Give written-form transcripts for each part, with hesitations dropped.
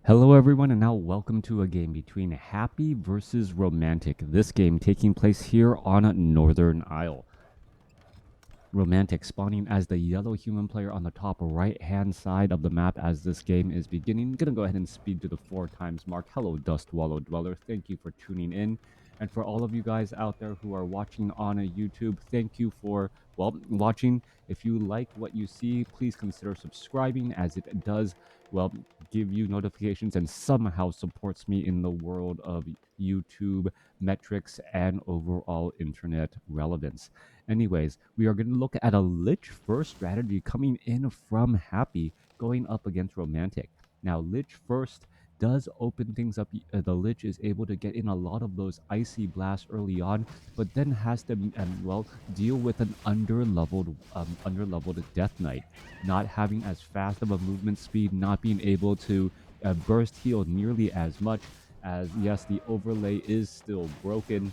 Hello everyone, and now welcome to a game between Happy versus Romantic. This game taking place here on Northern Isle. Romantic spawning as the yellow human player on the top right hand side of the map as this game is beginning. Gonna go ahead and speed to the 4 times mark. Hello Dust Wallow Dweller, thank you for tuning in. And for all of you guys out there who are watching on a YouTube, thank you for, watching. If you like what you see, please consider subscribing as it does, give you notifications and somehow supports me in the world of YouTube metrics and overall internet relevance. Anyways, we are going to look at a Lich first strategy coming in from Happy, going up against Romantic. Now, Lich first does open things up. The Lich is able to get in a lot of those icy blasts early on, but then has to, deal with an underleveled Death Knight, not having as fast of a movement speed, not being able to burst heal nearly as much. As yes, the overlay is still broken,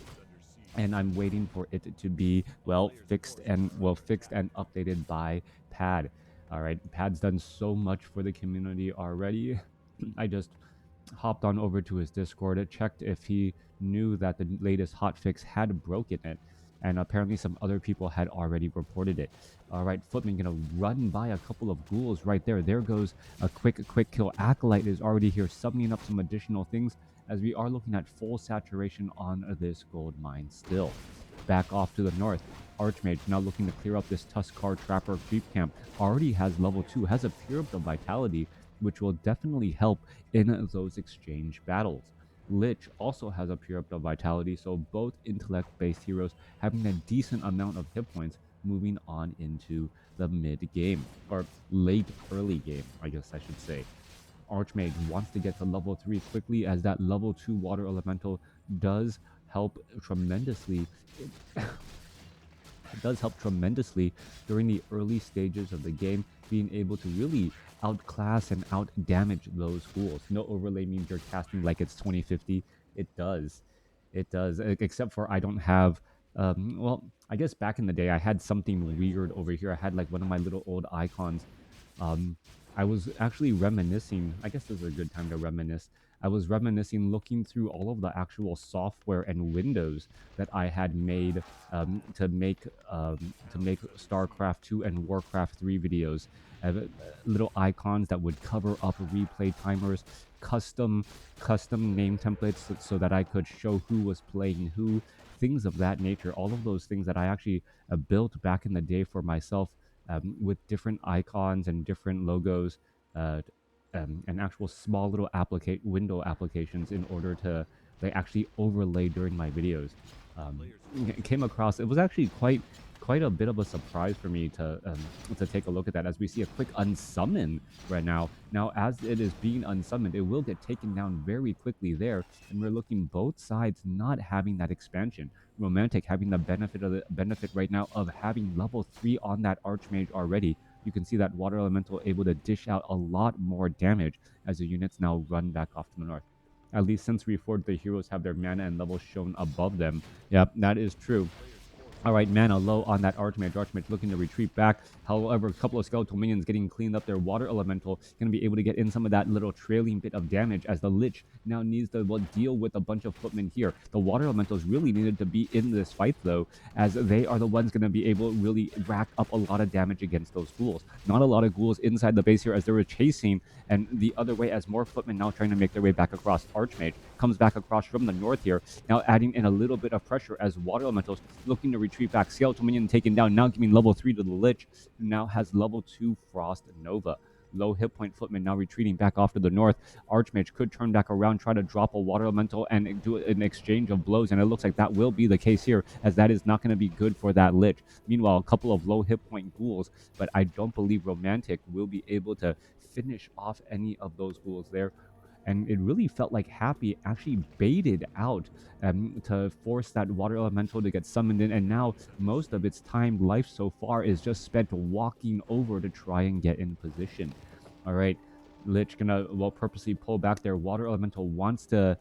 and I'm waiting for it to be fixed and updated by Pad. All right, Pad's done so much for the community already. I just hopped on over to his Discord, checked if he knew that the latest hotfix had broken it, and apparently some other people had already reported it. All right, Footman gonna run by a couple of ghouls right there. There goes a quick kill. Acolyte is already here, summoning up some additional things as we are looking at full saturation on this gold mine still. Back off to the north, Archmage now looking to clear up this Tuskar Trapper creep camp. Already has level 2, has a Pure of Vitality, which will definitely help in those exchange battles. Lich also has a Pure of Vitality, so both intellect-based heroes having a decent amount of hit points moving on into the mid-game, or late early game, I guess I should say. Archmage wants to get to level 3 quickly, as that level 2 water elemental does help tremendously. It does help tremendously during the early stages of the game, being able to really outclass and out damage those ghouls. No overlay means you're casting like it's 2050. It does. It does. Except for I don't have. I guess back in the day I had something weird over here. I had like one of my little old icons. Um, I was actually reminiscing. I guess this is a good time to reminisce. I was reminiscing, looking through all of the actual software and windows that I had made to make StarCraft 2 and WarCraft 3 videos. Little icons that would cover up replay timers, custom name templates so that I could show who was playing who, things of that nature. All of those things that I actually built back in the day for myself, with different icons and different logos, uh, and actual small little window applications in order to actually overlay during my videos. Came across, it was actually quite a bit of a surprise for me to take a look at that, as we see a quick unsummon right now. Now, as it is being unsummoned, it will get taken down very quickly there, and we're looking both sides not having that expansion. Romantic having the benefit right now of having level 3 on that Archmage already. You can see that Water Elemental able to dish out a lot more damage as the units now run back off to the north. At least since Reforged, the heroes have their mana and levels shown above them. Yep, that is true. All right, mana low on that Archmage. Archmage looking to retreat back. However, a couple of skeletal minions getting cleaned up. Their water elemental going to be able to get in some of that little trailing bit of damage, as the Lich now needs to deal with a bunch of footmen here. The water elementals really needed to be in this fight, though, as they are the ones going to be able to really rack up a lot of damage against those ghouls. Not a lot of ghouls inside the base here, as they were chasing, and the other way, as more footmen now trying to make their way back across. Archmage comes back across from the north here, now adding in a little bit of pressure as water elementals looking to retreat back. Skeletal minion taken down, now giving level 3 to the Lich, who now has level 2 Frost Nova. Low hit point footman now retreating back off to the north. Archmage could turn back around, try to drop a water elemental and do an exchange of blows, and it looks like that will be the case here, as that is not going to be good for that Lich. Meanwhile, a couple of low hit point ghouls, but I don't believe Romantic will be able to finish off any of those ghouls there. And it really felt like Happy actually baited out to force that water elemental to get summoned in, and now most of its time life so far is just spent walking over to try and get in position. All right, Lich gonna purposely pull back their water elemental, wants to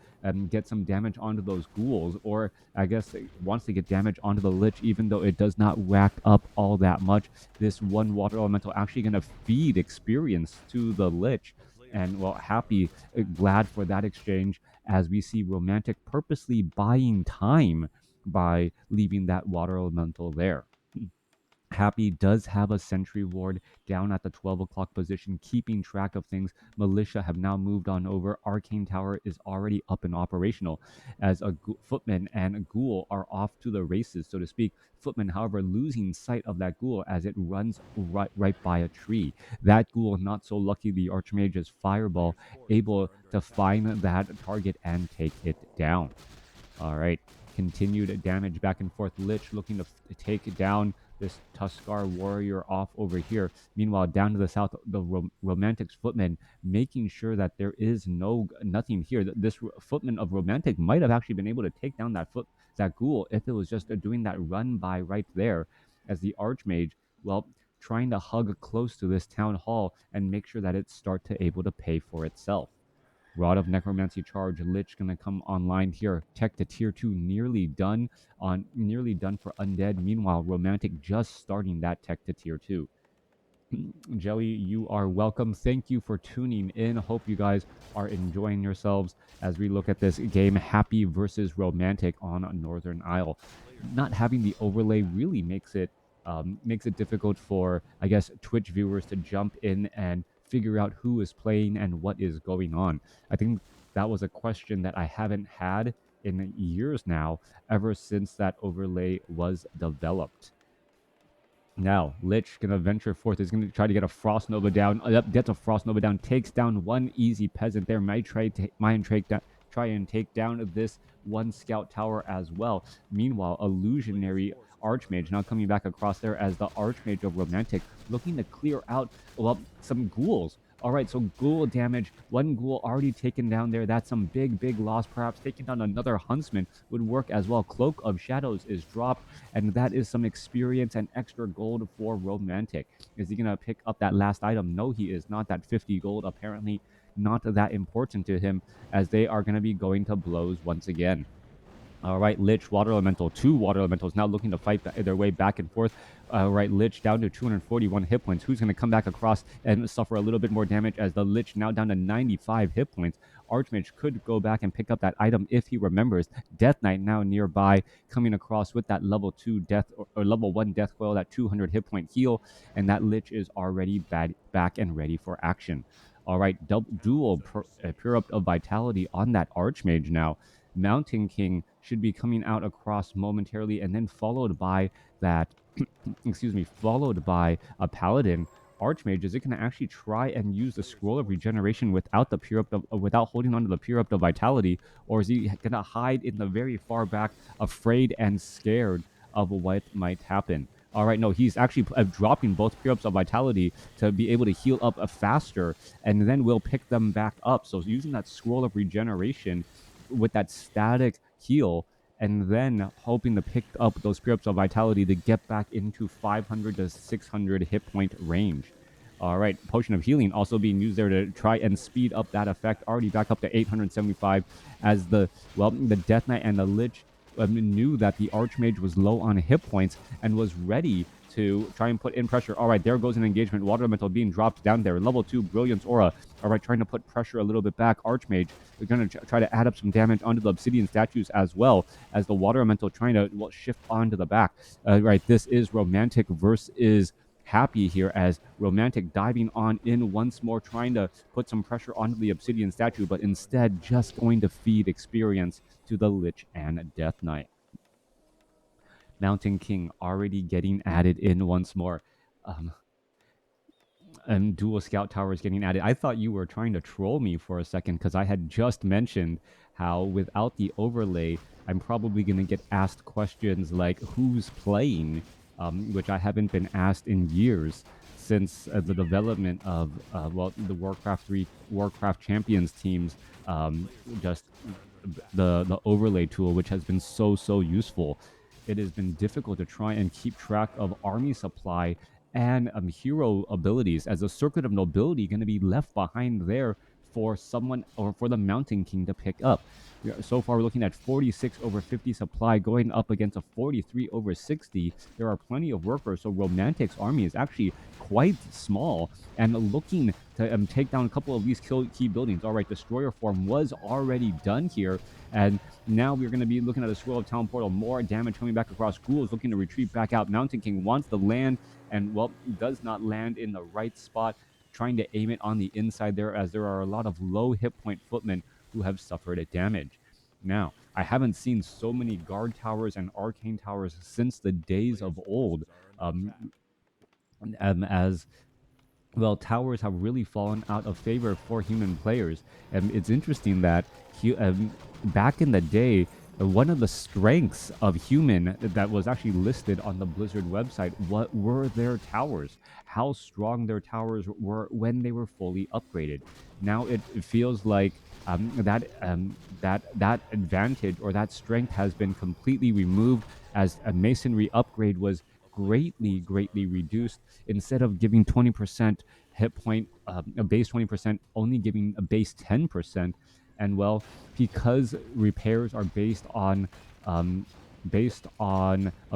get some damage onto those ghouls, or I guess it wants to get damage onto the Lich, even though it does not rack up all that much. This one water elemental actually gonna feed experience to the Lich, and well, happy, glad for that exchange, as we see Romantic purposely buying time by leaving that water elemental there. Happy does have a sentry ward down at the 12 o'clock position, keeping track of things. Militia have now moved on over. Arcane Tower is already up and operational, as Footman and a Ghoul are off to the races, so to speak. Footman, however, losing sight of that Ghoul as it runs right by a tree. That Ghoul, not so lucky, the Archmage's Fireball, able to find that target and take it down. All right. Continued damage back and forth. Lich looking to take down this Tuskar warrior off over here. Meanwhile, down to the south, the Romantic's Footman making sure that there is nothing here. This Footman of Romantic might have actually been able to take down that Ghoul if it was just doing that run by right there, as the Archmage, well, trying to hug close to this town hall and make sure that it start to able to pay for itself. Rod of Necromancy charge. Lich gonna come online here. Tech to tier 2 nearly done for undead. Meanwhile, Romantic just starting that tech to tier 2. Jelly, you are welcome. Thank you for tuning in. Hope you guys are enjoying yourselves as we look at this game, Happy versus Romantic on Northern Isle. Not having the overlay really makes it difficult for, I guess, Twitch viewers to jump in and figure out who is playing and what is going on. I think that was a question that I haven't had in years now, ever since that overlay was developed. Now, Lich gonna venture forth. Is gonna try to get a Frost Nova down. Gets a Frost Nova down. Takes down one easy peasant there. Might try and take down this one scout tower as well. Meanwhile, Illusionary Archmage now coming back across there as the Archmage of Romantic looking to clear out, well, some ghouls. All right, so ghoul damage. One ghoul already taken down there. That's some big loss. Perhaps taking down another huntsman would work as well. Cloak of Shadows is dropped, and that is some experience and extra gold for Romantic. Is he going to pick up that last item? No, he is not. That 50 gold apparently not that important to him, as they are going to be going to blows once again. All right, Lich, Water Elemental, 2 Water Elementals now looking to fight their way back and forth. All right, Lich down to 241 hit points. Who's going to come back across and suffer a little bit more damage, as the Lich now down to 95 hit points. Archmage could go back and pick up that item if he remembers. Death Knight now nearby, coming across with that level 2 death or level 1 death coil, that 200 hit point heal, and that Lich is already back and ready for action. All right, dual Pure of Vitality on that Archmage now. Mountain King should be coming out across momentarily, and then followed by that, followed by a Paladin. Archmage, is it going to actually try and use the Scroll of Regeneration without without holding onto the Pure of Vitality, or is he going to hide in the very far back, afraid and scared of what might happen? All right, no, he's actually dropping both Pure of Vitality to be able to heal up faster, and then we'll pick them back up. So using that Scroll of Regeneration with that static heal, and then hoping to pick up those Pure of Vitality to get back into 500 to 600 hit point range. All right, Potion of Healing also being used there to try and speed up that effect. Already back up to 875, as the Death Knight and the Lich knew that the Archmage was low on hit points and was ready to try and put in pressure. All right, there goes an engagement. Water Elemental being dropped down there. Level 2 Brilliance Aura. All right, trying to put pressure a little bit back. Archmage, we're going to try to add up some damage onto the Obsidian statues, as well as the Water Elemental trying to shift onto the back. Right, this is Romantic versus Happy here, as Romantic diving on in once more, trying to put some pressure onto the Obsidian statue, but instead just going to feed experience to the Lich and Death Knight. Mountain King already getting added in once more. And dual scout towers getting added. I thought you were trying to troll me for a second, because I had just mentioned how without the overlay, I'm probably going to get asked questions like who's playing, which I haven't been asked in years, since the development of the Warcraft 3 Warcraft Champions teams, just the overlay tool, which has been so useful. It has been difficult to try and keep track of army supply and hero abilities, as a Circuit of Nobility going to be left behind there for someone or for the Mountain King to pick up. So far, we're looking at 46 over 50 supply going up against a 43 over 60. There are plenty of workers, so Romantic's army is actually quite small and looking to take down a couple of these key buildings. All right, Destroyer form was already done here, and now we're going to be looking at a Swirl of Town Portal. More damage coming back across. Ghouls looking to retreat back out. Mountain King wants to land, and, well, does not land in the right spot, trying to aim it on the inside there, as there are a lot of low hit point footmen who have suffered a damage. Now, I haven't seen so many guard towers and arcane towers since the days of old, as well, towers have really fallen out of favor for human players. And it's interesting that back in the day, one of the strengths of human that was actually listed on the Blizzard website, what were their towers, how strong their towers were when they were fully upgraded. Now it feels like that advantage or that strength has been completely removed, as a masonry upgrade was greatly reduced. Instead of giving 20% hit point, a base 20%, only giving a base 10%. And, well, because repairs are based on a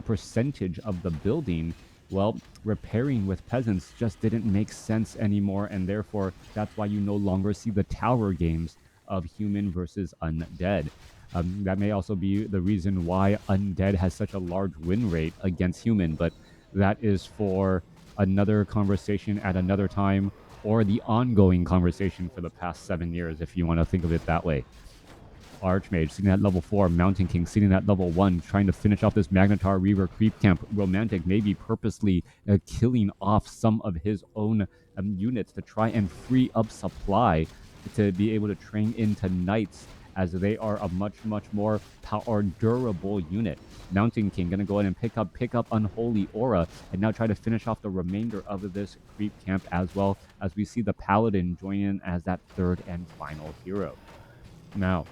percentage of the building, well, repairing with peasants just didn't make sense anymore, and therefore that's why you no longer see the tower games of human versus undead. That may also be the reason why undead has such a large win rate against human, but that is for another conversation at another time, or the ongoing conversation for the past 7 years, if you want to think of it that way. Archmage sitting at level 4, Mountain King sitting at level 1, trying to finish off this Magnetar Reaver creep camp. Romantic maybe purposely killing off some of his own units to try and free up supply to be able to train into Knights, as they are a much more durable unit. Mountain King going to go ahead and pick up Unholy Aura, and now try to finish off the remainder of this creep camp, as well as we see the Paladin join in as that third and final hero. Now,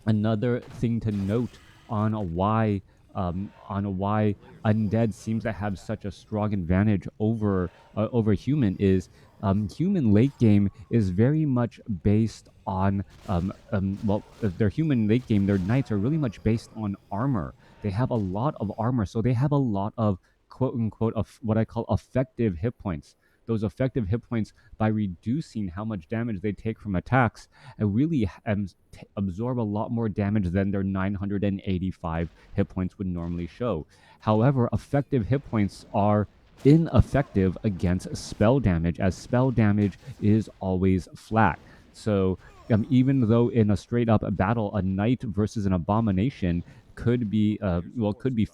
another thing to note on why undead seems to have such a strong advantage over human is human late game is very much based on their human late game, their knights are really much based on armor. They have a lot of armor, so they have a lot of quote unquote of what I call effective hit points. Those effective hit points, by reducing how much damage they take from attacks, really absorb a lot more damage than their 985 hit points would normally show. However, effective hit points are ineffective against spell damage, as spell damage is always flat. So even though in a straight up battle, a knight versus an abomination could be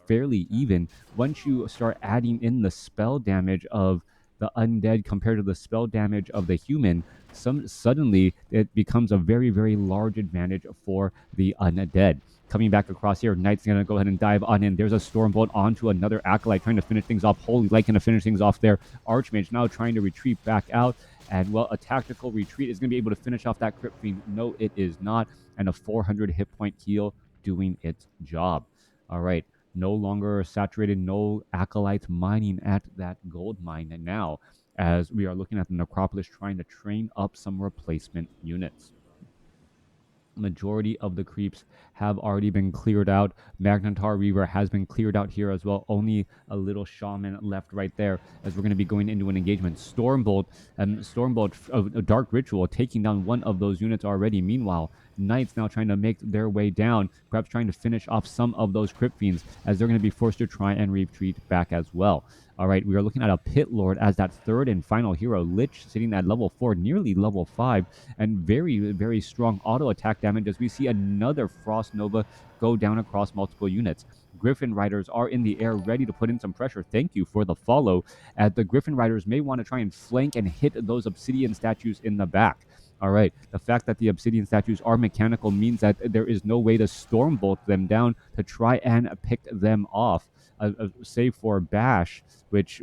fairly even, once you start adding in the spell damage of the undead compared to the spell damage of the human, suddenly it becomes a very large advantage for the undead. Coming back across here, Knight's going to go ahead and dive on in. There's a Stormbolt onto another Acolyte, trying to finish things off. Holy Light going to finish things off there. Archmage now trying to retreat back out. And, well, a tactical retreat is going to be able to finish off that Crypt Fiend. No, it is not. And a 400 hit point heal doing its job. All right. No longer saturated, no Acolytes mining at that gold mine now, as we are looking at the Necropolis trying to train up some replacement units. Majority of the creeps have already been cleared out. Magnetar Reaver has been cleared out here as well. Only a little Shaman left right there, as we're going to be going into an engagement. Stormbolt, a Dark Ritual, taking down one of those units already. Meanwhile, Knights now trying to make their way down, perhaps trying to finish off some of those Crypt Fiends, as they're going to be forced to try and retreat back as well. All right, we are looking at a Pit Lord as that third and final hero. Lich sitting at level 4, nearly level 5, and very strong auto attack damage, as we see another Frost Nova go down across multiple units. Griffin Riders are in the air, ready to put in some pressure. Thank you for the follow, as the Griffin Riders may want to try and flank and hit those Obsidian statues in the back. All right, the fact that the Obsidian statues are mechanical means that there is no way to Stormbolt them down to try and pick them off, save for Bash, which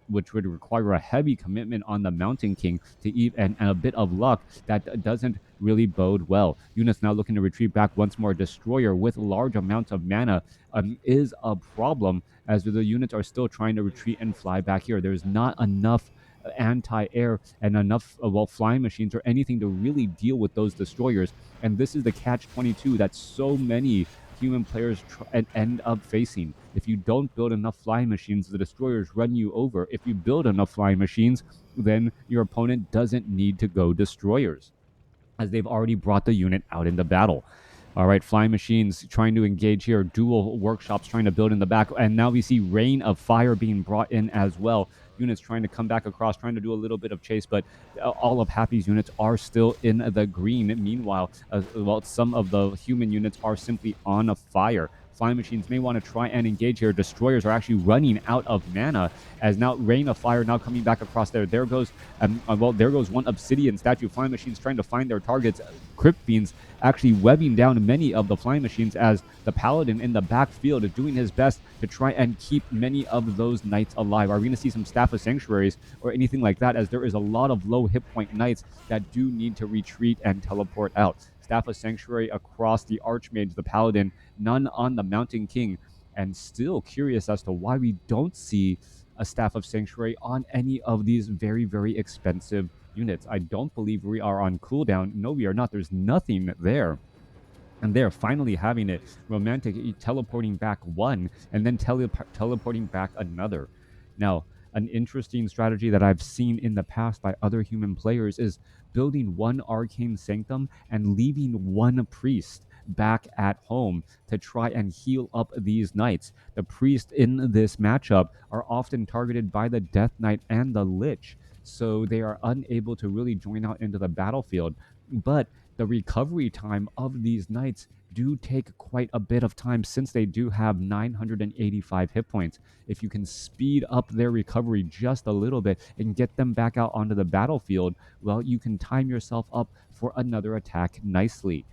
would require a heavy commitment on the Mountain King to and a bit of luck that doesn't really bode well. Units now looking to retreat back once more. Destroyer with large amounts of mana is a problem, as the units are still trying to retreat and fly back here. There's not enough anti-air and enough flying machines or anything to really deal with those destroyers. And this is the catch-22 that so many human players end up facing. If you don't build enough flying machines, the destroyers run you over. If you build enough flying machines, then your opponent doesn't need to go destroyers, as they've already brought the unit out into battle. All right, flying machines trying to engage here. Dual workshops trying to build in the back. And now we see rain of fire being brought in as well. Units trying to come back across, trying to do a little bit of chase, but all of Happy's units are still in the green. Meanwhile, some of the human units are simply on a fire. Flying machines may want to try and engage here. Destroyers are actually running out of mana, as now rain of fire now coming back across there. There goes there goes one obsidian statue. Flying machines trying to find their targets. Crypt Fiends actually webbing down many of the flying machines, as the paladin in the backfield is doing his best to try and keep many of those knights alive. Are we going to see some Staff of Sanctuaries or anything like that, as there is a lot of low hit point knights that do need to retreat and teleport out? Staff of Sanctuary across the Archmage, the paladin, none on the Mountain King, and still curious as to why we don't see a Staff of Sanctuary on any of these very, very expensive units. I don't believe we are on cooldown. No, we are not. There's nothing there. And they're finally having it. Romantic teleporting back one and then teleporting back another. Now, an interesting strategy that I've seen in the past by other human players is building one Arcane Sanctum and leaving one priest back at home to try and heal up these knights. The priests in this matchup are often targeted by the Death Knight and the Lich, so they are unable to really join out into the battlefield. But the recovery time of these knights do take quite a bit of time, since they do have 985 hit points. If you can speed up their recovery just a little bit and get them back out onto the battlefield, well, you can time yourself up for another attack nicely.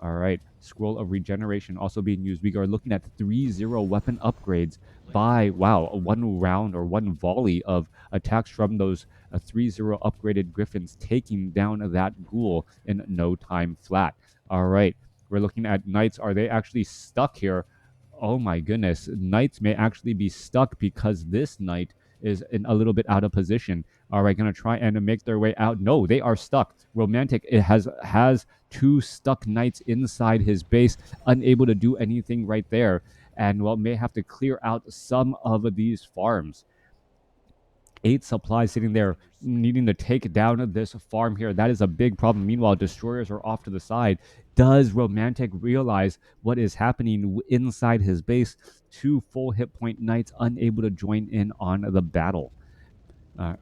All right, Scroll of Regeneration also being used. We are looking at 3-0 weapon upgrades by, wow, one round or one volley of attacks from those 3-0 upgraded Griffins, taking down that ghoul in no time flat. All right, we're looking at Knights. Are they actually stuck here? Oh my goodness. Knights may actually be stuck because this Knight is a little bit out of position. All right, going to try and make their way out. No, they are stuck. Romantic has two stuck knights inside his base, unable to do anything right there, and well, may have to clear out some of these farms. 8 supplies sitting there, needing to take down this farm here. That is a big problem. Meanwhile, destroyers are off to the side. Does Romantic realize what is happening inside his base? 2 full hit point knights unable to join in on the battle. All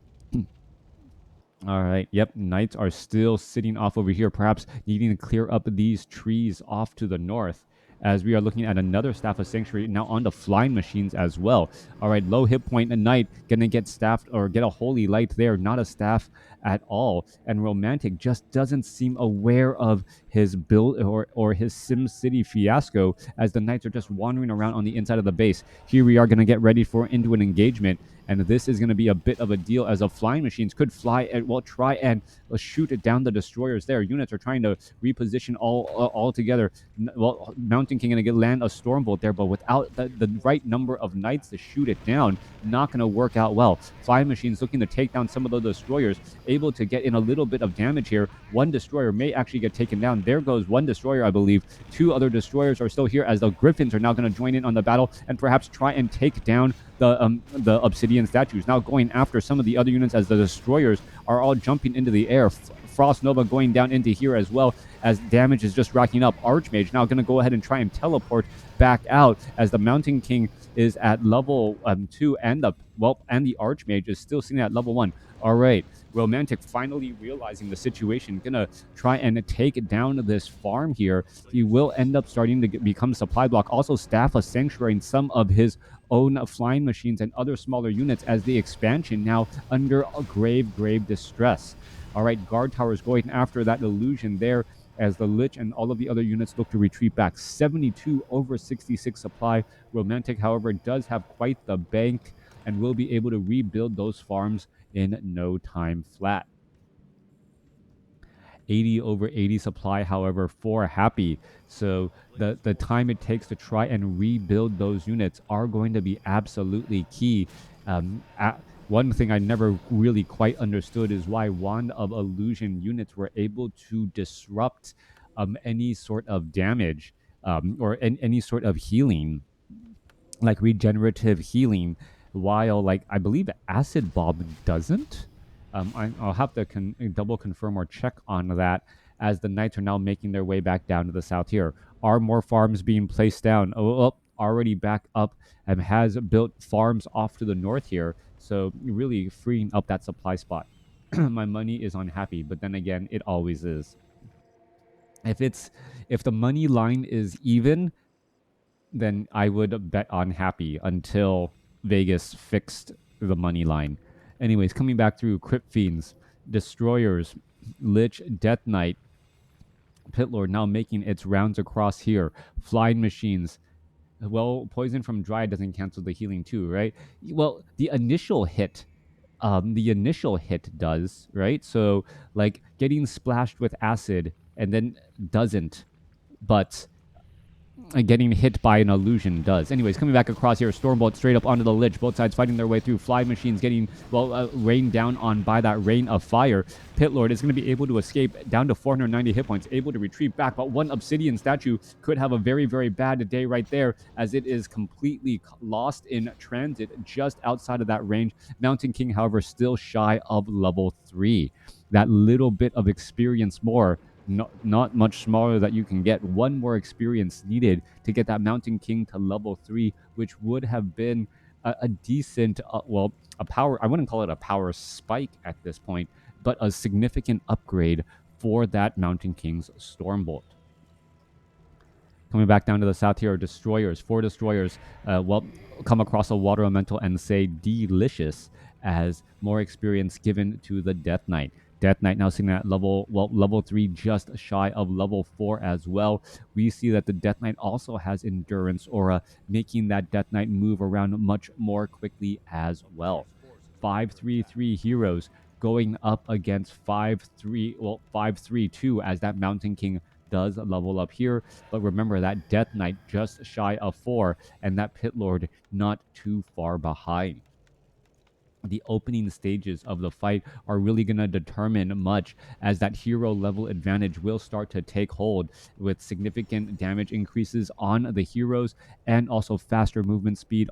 right. Yep. Knights are still sitting off over here, perhaps needing to clear up these trees off to the north, as we are looking at another Staff of Sanctuary now on the flying machines as well. All right. Low hit point, a knight gonna get staffed or get a holy light there, not a staff at all. And Romantic just doesn't seem aware of his build or his Sim City fiasco, as the knights are just wandering around on the inside of the base. Here we are going to get ready for into an engagement, and this is going to be a bit of a deal, as the flying machines could fly and try and shoot it down the destroyers there. Units are trying to reposition all together. Well, Mountain King going to land a Stormbolt there, but without the right number of knights to shoot it down, not going to work out well. Flying machines looking to take down some of the destroyers, able to get in a little bit of damage here. One destroyer may actually get taken down. There goes one destroyer, I believe. 2 other destroyers are still here, as the Griffins are now going to join in on the battle and perhaps try and take down the obsidian statues. Now going after some of the other units, as the destroyers are all jumping into the air. Frost Nova going down into here as well, as damage is just racking up. Archmage now going to go ahead and try and teleport back out, as the Mountain King is at level 2, and the Archmage is still sitting at level 1. All right, Romantic finally realizing the situation, gonna try and take down this farm here. He will end up starting to become supply block. Also, Staff of Sanctuary and some of his own flying machines and other smaller units, as the expansion now under a grave distress. All right, guard towers going after that illusion there, as the Lich and all of the other units look to retreat back. 72 over 66 supply. Romantic, however, does have quite the bank and will be able to rebuild those farms in no time flat. 80 over 80 supply, however, for Happy. So the time it takes to try and rebuild those units are going to be absolutely key. one thing I never really quite understood is why Wand of Illusion units were able to disrupt any sort of damage or any sort of healing, like regenerative healing, while like I believe Acid Bomb doesn't. I'll have to double confirm or check on that, as the knights are now making their way back down to the south here. Are more farms being placed down? Oh, already back up, and has built farms off to the north here. So really freeing up that supply spot. My money is unhappy, but then again, it always is. If the money line is even, then I would bet on happy until Vegas fixed the money line. Anyways, coming back through Crypt Fiends, Destroyers, Lich, Death Knight, Pitlord now making its rounds across here. Flying Machines. Well, Poison from Dry doesn't cancel the healing too, right? Well, the initial hit does, right? So like getting splashed with acid and then doesn't, but getting hit by an illusion does. Anyways, coming back across here, Stormbolt straight up onto the Lich. Both sides fighting their way through. Fly Machines getting, rained down on by that rain of fire. Pitlord is going to be able to escape down to 490 hit points, able to retrieve back, but one Obsidian statue could have a very, very bad day right there, as it is completely lost in transit just outside of that range. Mountain King, however, still shy of level 3. That little bit of experience more, not much smaller, that you can get. One more experience needed to get that Mountain King to level 3, which would have been a decent, a power, I wouldn't call it a power spike at this point, but a significant upgrade for that Mountain King's Stormbolt. Coming back down to the south here are Destroyers. 4 Destroyers, come across a Water Elemental and say delicious, as more experience given to the Death Knight. Death Knight now sitting at level 3, just shy of level 4 as well. We see that the Death Knight also has Endurance Aura, making that Death Knight move around much more quickly as well. 5-3-3 heroes going up against 5-3-2, as that Mountain King does level up here. But remember, that Death Knight just shy of 4, and that Pit Lord not too far behind. The opening stages of the fight are really going to determine much, as that hero level advantage will start to take hold, with significant damage increases on the heroes and also faster movement speed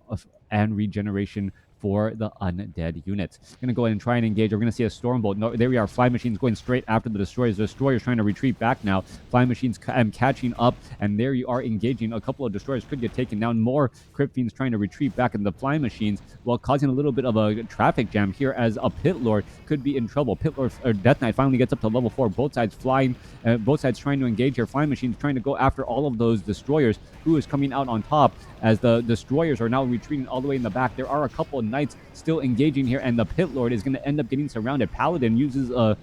and regeneration for the undead units. Going to go ahead and try and engage. We're going to see a Stormbolt. No, there we are. Fly Machines going straight after the Destroyers. The Destroyers trying to retreat back now. Fly Machines catching up, and there you are engaging. A couple of Destroyers could get taken down. More Crypt Fiends trying to retreat back in the Fly Machines, while causing a little bit of a traffic jam here, as a Pit Lord could be in trouble. Pit Lord or Death Knight finally gets up to level 4. Both sides flying, both sides trying to engage here. Fly Machines trying to go after all of those Destroyers. Who is coming out on top, as the Destroyers are now retreating all the way in the back. There are a couple of Knights still engaging here, and the Pit Lord is going to end up getting surrounded. Paladin uses a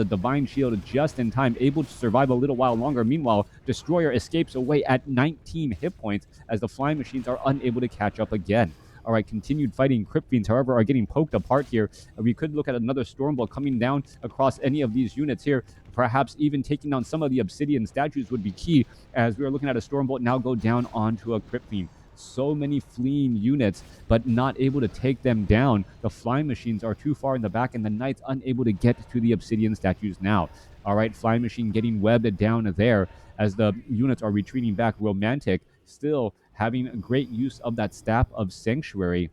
Divine Shield just in time, able to survive a little while longer. Meanwhile, Destroyer escapes away at 19 hit points, as the Flying Machines are unable to catch up again. All right, continued fighting. Crypt Fiends, however, are getting poked apart here. We could look at another Stormbolt coming down across any of these units here. Perhaps even taking down some of the Obsidian statues would be key, as we are looking at a Stormbolt now go down onto a Crypt Fiend. So many fleeing units, but not able to take them down. The Flying Machines are too far in the back, and the Knights unable to get to the Obsidian statues now. All right, Flying Machine getting webbed down there, as the units are retreating back. Romantic still having great use of that Staff of Sanctuary,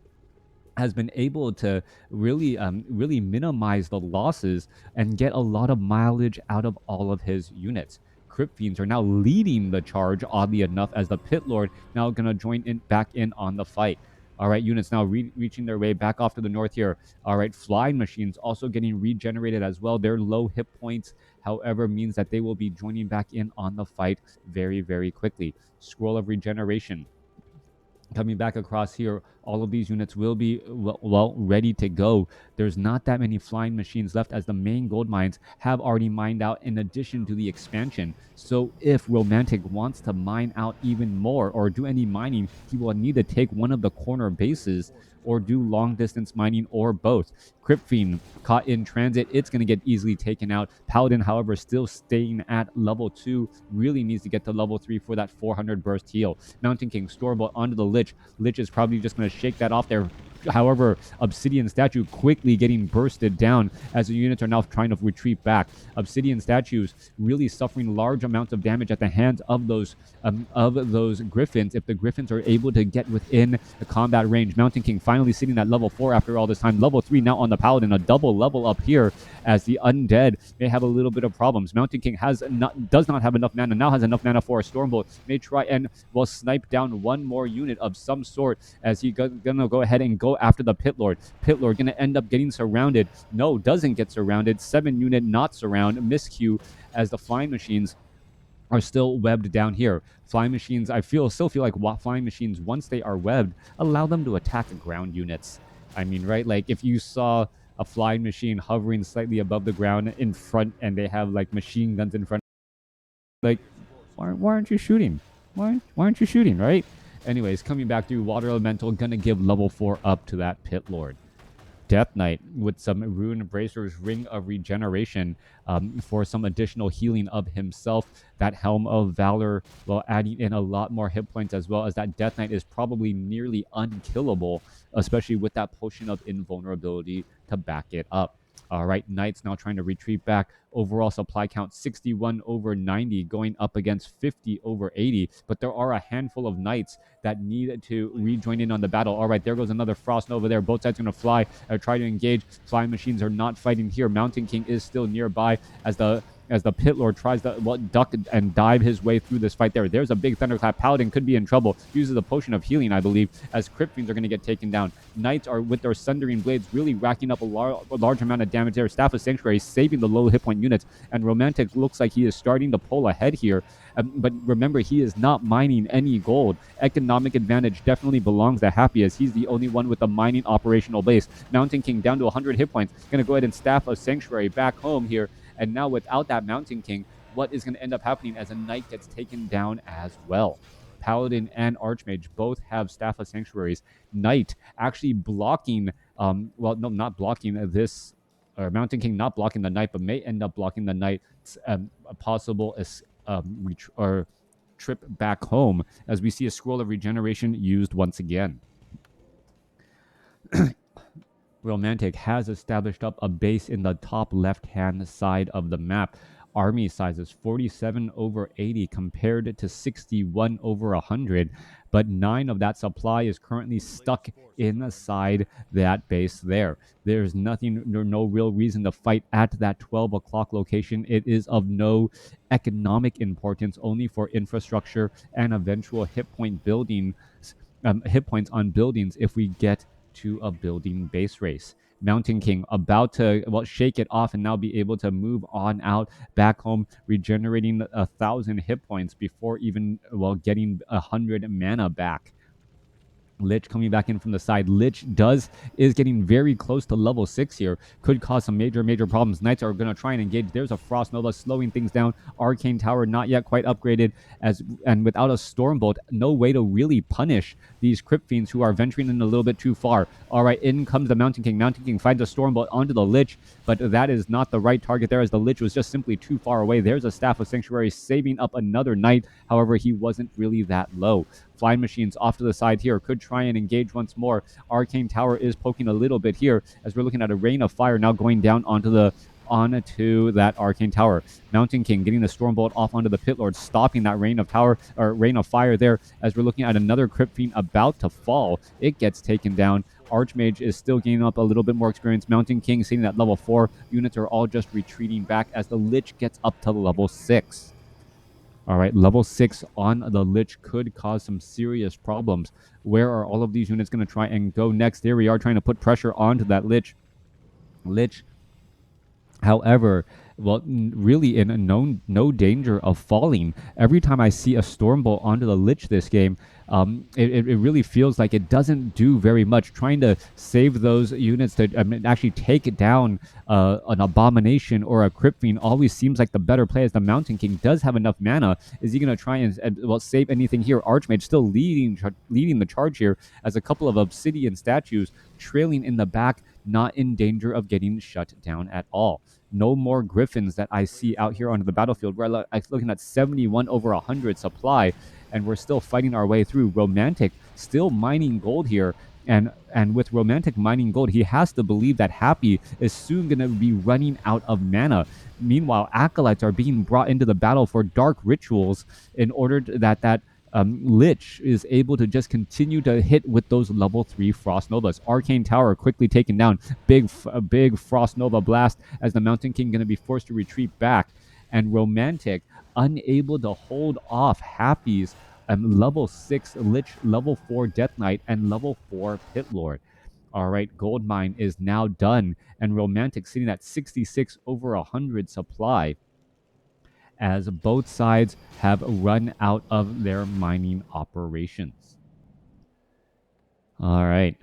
has been able to really minimize the losses and get a lot of mileage out of all of his units. Crypt Fiends are now leading the charge, oddly enough, as the Pit Lord now going to join back in on the fight. All right, units now reaching their way back off to the north here. All right, Flying Machines also getting regenerated as well. Their low hit points, however, means that they will be joining back in on the fight very, very quickly. Scroll of Regeneration coming back across here. All of these units will be ready to go. There's not that many Flying Machines left, as the main gold mines have already mined out, in addition to the expansion. So if Romantic wants to mine out even more or do any mining, he will need to take one of the corner bases, or do long distance mining, or both. Crypt Fiend caught in transit, it's going to get easily taken out. Paladin, however, still staying at level 2, really needs to get to level 3 for that 400 burst heal. Mountain King, Storebolt onto the Lich. Lich is probably just going to shake that off there. However, Obsidian Statue quickly getting bursted down as the units are now trying to retreat back. Obsidian Statues really suffering large amounts of damage at the hands of those Griffins. If the Griffins are able to get within the combat range, Mountain King finally sitting at level 4 after all this time. Level 3 now on the Paladin, a double level up here as the Undead may have a little bit of problems. Mountain King does not have enough mana, now has enough mana for a Stormbolt. May try and snipe down one more unit of some sort as he's gonna go ahead and go after the Pit Lord. Pit Lord gonna end up getting surrounded. No, doesn't get surrounded. 7-unit not surround. Miscue as the Flying Machines are still webbed down here. Flying Machines, I still feel like Flying Machines, once they are webbed, allow them to attack ground units. I mean, right? Like, if you saw a Flying Machine hovering slightly above the ground in front and they have, like, machine guns in front, like, why aren't you shooting? Why aren't you shooting, right? Anyways, coming back through, Water Elemental, gonna give level 4 up to that Pit Lord. Death Knight with some Rune Bracer's Ring of Regeneration for some additional healing of himself. That Helm of Valor, while adding in a lot more hit points, as well as that Death Knight is probably nearly unkillable, especially with that Potion of Invulnerability to back it up. All right, Knights now trying to retreat back. Overall supply count 61 over 90, going up against 50 over 80. But there are a handful of Knights that need to rejoin in on the battle. All right, there goes another Frost Nova there. Both sides going to fly, try to engage. Flying Machines are not fighting here. Mountain King is still nearby as the Pit Lord tries to duck and dive his way through this fight there. There's a big Thunderclap. Paladin could be in trouble. Uses a Potion of Healing, I believe, as Crypt Fiends are going to get taken down. Knights are, with their Sundering Blades, really racking up a large amount of damage there. Staff of Sanctuary saving the low hit point units, and Romantic looks like he is starting to pull ahead here. But remember, he is not mining any gold. Economic advantage definitely belongs to Happy, as he's the only one with a mining operational base. Mountain King down to 100 hit points. Going to go ahead and Staff of Sanctuary back home here. And now without that Mountain King, what is going to end up happening as a Knight gets taken down as well? Paladin and Archmage both have Staff of Sanctuaries. Knight actually blocking, not blocking this, or Mountain King not blocking the Knight, but may end up blocking the Knight's a possible trip back home, as we see a Scroll of Regeneration used once again. Romantic has established up a base in the top left-hand side of the map. Army sizes 47 over 80 compared to 61 over 100, but 9 of that supply is currently stuck inside that base there. There's no real reason to fight at that 12 o'clock location. It is of no economic importance, only for infrastructure and eventual hit points on buildings if we get to a building base race. Mountain King about to shake it off and now be able to move on out back home, regenerating 1,000 hit points before even getting 100 mana back. Lich coming back in from the side. Lich is getting very close to level 6 here. Could cause some major problems. Knights are going to try and engage. There's a Frost Nova slowing things down. Arcane Tower not yet quite upgraded, and without a Stormbolt, no way to really punish these Crypt Fiends who are venturing in a little bit too far. All right, in comes the Mountain King. Mountain King finds a Stormbolt onto the Lich, but that is not the right target there, as the Lich was just simply too far away. There's a Staff of Sanctuary saving up another Knight. However, he wasn't really that low. Flying Machines off to the side here could try and engage once more. Arcane Tower is poking a little bit here, as we're looking at a Rain of Fire now going down onto that Arcane Tower. Mountain King getting the Stormbolt off onto the Pit Lord, stopping that Rain of Fire there, as we're looking at another Crypt Fiend about to fall. It gets taken down. Archmage is still gaining up a little bit more experience. Mountain King sitting at level 4. Units are all just retreating back as the Lich gets up to level 6. All right, level 6 on the Lich could cause some serious problems. Where are all of these units going to try and go next? There we are, trying to put pressure onto that Lich. However, really in no danger of falling. Every time I see a Stormbolt onto the Lich this game, it really feels like it doesn't do very much. Trying to save those units to actually take down an abomination or a crypt fiend always seems like the better play, as the Mountain King does have enough mana. Is he going to try and well, save anything here? Archmage still leading the charge here, as a couple of obsidian statues trailing in the back, not in danger of getting shut down at all. No more griffins that I see out here onto the battlefield. We're looking at 71 over 100 supply, and we're still fighting our way through. Romantic still mining gold here. And with Romantic mining gold, he has to believe that Happy is soon going to be running out of mana. Meanwhile, Acolytes are being brought into the battle for dark rituals in order that Lich is able to just continue to hit with those level 3 Frost Novas. Arcane Tower quickly taken down. Big Frost Nova blast, as the Mountain King going to be forced to retreat back. And Romantic unable to hold off Happy's level 6 Lich, level 4 Death Knight, and level 4 Pit Lord. All right, Gold Mine is now done, and Romantic sitting at 66 over 100 supply, as both sides have run out of their mining operations. All right.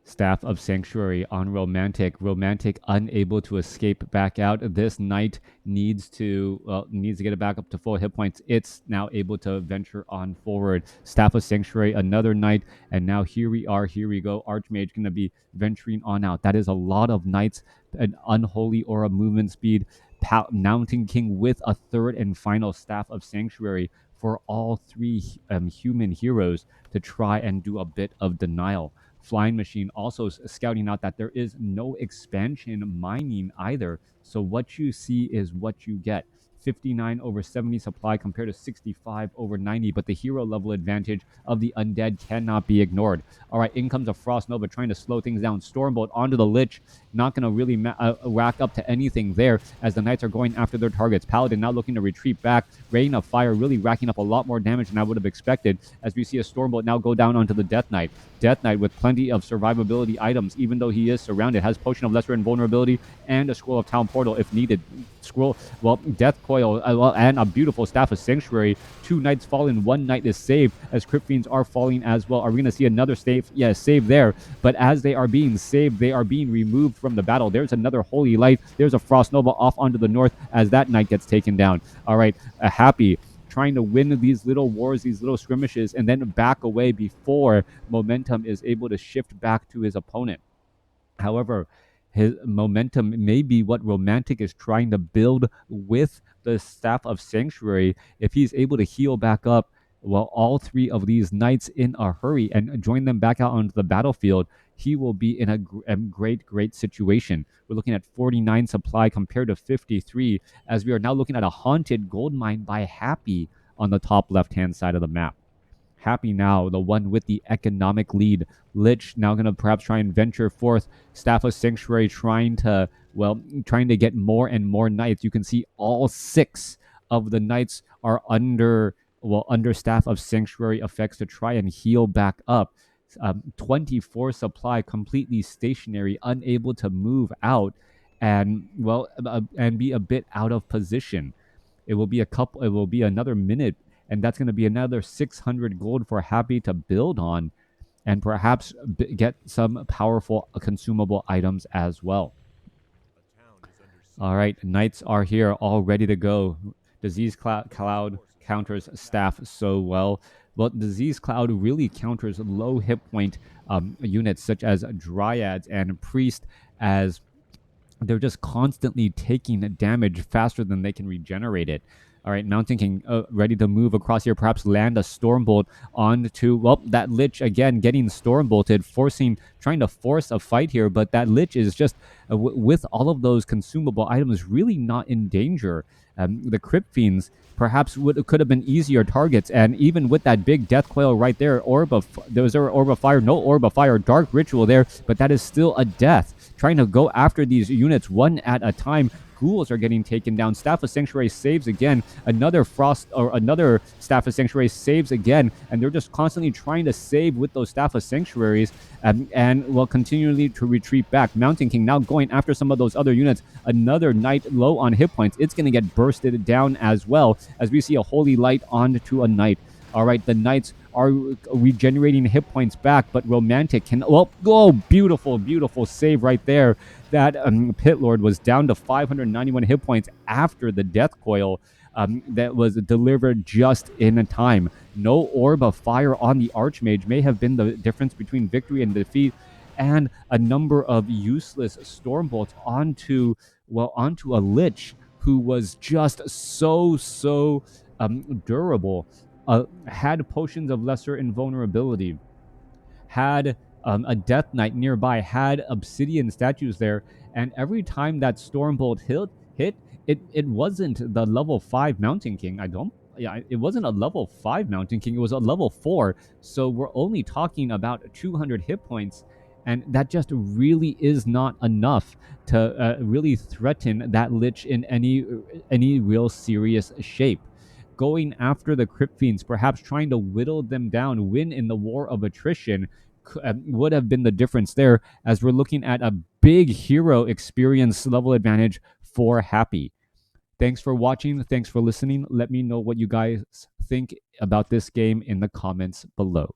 Staff of Sanctuary on Romantic. Romantic unable to escape back out. This knight needs to get it back up to full hit points. It's now able to venture on forward. Staff of Sanctuary, another knight, and now here we are. Here we go. Archmage going to be venturing on out. That is a lot of knights. An unholy aura movement speed. Mountain King with a third and final Staff of Sanctuary for all three human heroes to try and do a bit of denial. Flying Machine also scouting out that there is no expansion mining either. So what you see is what you get. 59 over 70 supply compared to 65 over 90, but the hero level advantage of the undead cannot be ignored. All right, in comes a Frost Nova trying to slow things down. Stormbolt onto the Lich, not going to really rack up to anything there, as the Knights are going after their targets. Paladin now looking to retreat back. Rain of Fire really racking up a lot more damage than I would have expected, as we see a Stormbolt now go down onto the Death Knight. Death Knight with plenty of survivability items, even though he is surrounded, has Potion of Lesser Invulnerability and a Scroll of Town Portal if needed. Death Coil, and a beautiful Staff of Sanctuary. 2 Knights fallen, 1 Knight is saved, as Crypt Fiends are falling as well. Are we going to see another save? Yeah, save there. But as they are being saved, they are being removed from the battle. There's another Holy Light. There's a Frost Nova off onto the north, as that Knight gets taken down. All right, Happy trying to win these little wars, these little skirmishes, and then back away before momentum is able to shift back to his opponent. However, his momentum may be what Romantic is trying to build with the Staff of Sanctuary. If he's able to heal back up, well, all 3 of these knights in a hurry and join them back out onto the battlefield, he will be in a great situation. We're looking at 49 supply compared to 53, as we are now looking at a haunted gold mine by Happy on the top left-hand side of the map. Happy now, the one with the economic lead. Lich now going to perhaps try and venture forth. Staff of Sanctuary trying to get more and more knights. You can see all 6 of the knights are under Staff of Sanctuary effects to try and heal back up. 24 supply, completely stationary, unable to move out, and be a bit out of position. It will be another minute, and that's going to be another 600 gold for Happy to build on, and perhaps get some powerful consumable items as well. All right, Knights are here, all ready to go. Disease Cloud counters Staff so well. Well, Disease Cloud really counters low hit point units such as Dryads and Priest, as they're just constantly taking damage faster than they can regenerate it. All right, Mountain King ready to move across here, perhaps land a Stormbolt onto, that Lich again getting Stormbolted, trying to force a fight here, but that Lich is just, with all of those consumable items, really not in danger. The Crypt Fiends perhaps could have been easier targets, and even with that big Death Coil right there, there was an Orb of Fire, no Orb of Fire, Dark Ritual there, but that is still a death. Trying to go after these units one at a time. Ghouls are getting taken down. Staff of Sanctuary saves again. Another Staff of Sanctuary saves again, and they're just constantly trying to save with those Staff of Sanctuaries, and will continually to retreat back. Mountain King now going after some of those other units. Another Knight low on hit points. It's going to get bursted down as well, as we see a Holy Light onto a Knight. All right, the knights are regenerating hit points back, but romantic can. Well, oh, beautiful, beautiful save right there. That pit lord was down to 591 hit points after the death coil. That was delivered just in time. No orb of fire on the archmage may have been the difference between victory and defeat, and a number of useless stormbolts onto a lich who was just so durable. Had potions of lesser invulnerability, had a death knight nearby, had obsidian statues there, and every time that stormbolt hit it wasn't the level 5 mountain king. I don't Yeah, it wasn't a level 5 mountain king, it was a level 4. So we're only talking about 200 hit points, and that just really is not enough to really threaten that lich in any real serious shape. Going after the crypt fiends, perhaps trying to whittle them down, win in the war of attrition, would have been the difference there, as we're looking at a big hero experience level advantage for Happy. Thanks for watching. Thanks for listening. Let me know what you guys think about this game in the comments below.